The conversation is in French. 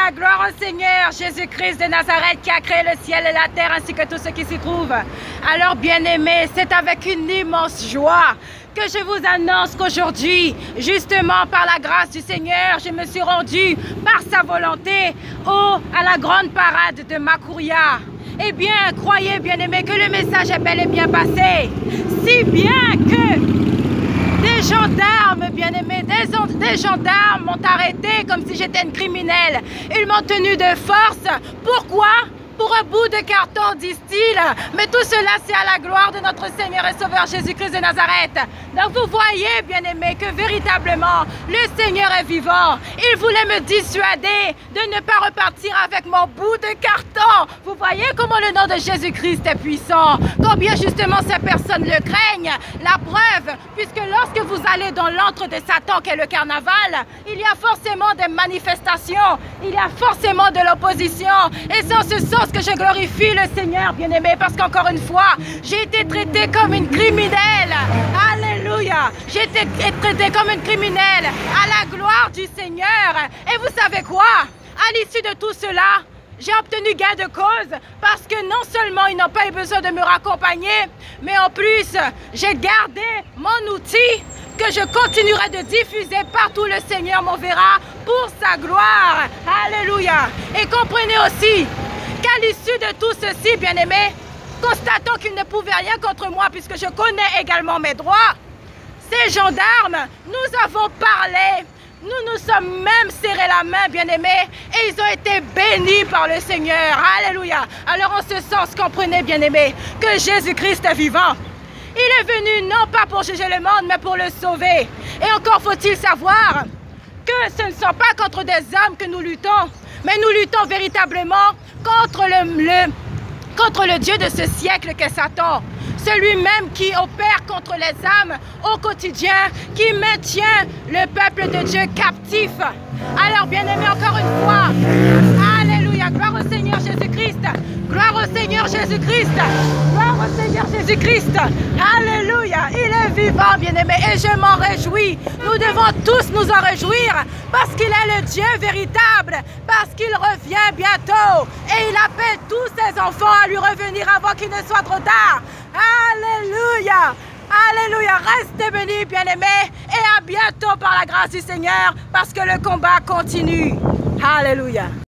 Alléluia, gloire au Seigneur, Jésus-Christ de Nazareth qui a créé le ciel et la terre ainsi que tout ce qui s'y trouve. Alors bien-aimés, c'est avec une immense joie que je vous annonce qu'aujourd'hui, justement par la grâce du Seigneur, je me suis rendue par sa volonté à la grande parade de Makouria. Eh bien, croyez bien-aimés que le message est bel et bien passé, si bien que des gendarmes, bien-aimés, des gendarmes m'ont arrêté comme si j'étais une criminelle. Ils m'ont tenu de force. Pourquoi? Pour un bout de carton, disent-ils. Mais tout cela, c'est à la gloire de notre Seigneur et Sauveur Jésus-Christ de Nazareth. Donc vous voyez, bien-aimés, que véritablement, le Seigneur est vivant. Il voulait me dissuader de ne pas repartir avec mon bout de carton. Vous voyez comment le nom de Jésus-Christ est puissant. Combien justement ces personnes le craignent. La preuve, puisque lorsque vous allez dans l'antre de Satan, qui est le carnaval, il y a forcément des manifestations, il y a forcément de l'opposition. Et c'est en ce sens que je glorifie le Seigneur, bien-aimé, parce qu'encore une fois, j'ai été traitée comme une criminelle. Alléluia. J'ai été traitée comme une criminelle à la gloire du Seigneur. Et vous savez quoi? À l'issue de tout cela, j'ai obtenu gain de cause parce que non seulement ils n'ont pas eu besoin de me raccompagner, mais en plus, j'ai gardé mon outil que je continuerai de diffuser partout où le Seigneur m'enverra pour sa gloire. Alléluia. Et comprenez aussi qu'à l'issue de tout ceci, bien-aimés, constatant qu'ils ne pouvaient rien contre moi puisque je connais également mes droits, ces gendarmes, nous avons parlé, nous nous sommes même serré la main, bien-aimés, et ils ont été bénis par le Seigneur. Alléluia. Alors en ce sens, comprenez, bien-aimés, que Jésus-Christ est vivant. Il est venu non pas pour juger le monde, mais pour le sauver. Et encore faut-il savoir que ce ne sont pas contre des hommes que nous luttons, mais nous luttons véritablement contre le Dieu de ce siècle qu'est Satan. Celui-même qui opère contre les âmes au quotidien, qui maintient le peuple de Dieu captif. Alors bien-aimés, encore une fois, alléluia, gloire au Seigneur Jésus-Christ, gloire au Seigneur Jésus-Christ, gloire au Seigneur Jésus-Christ, alléluia, il est vivant, bien-aimés, et je m'en réjouis. Nous devons tous nous en réjouir, parce qu'il est le Dieu véritable, parce qu'il revient bientôt, et il appelle tous ses enfants à lui revenir avant qu'il ne soit trop tard. Alléluia! Alléluia! Restez bénis, bien-aimés, et à bientôt par la grâce du Seigneur, parce que le combat continue. Alléluia!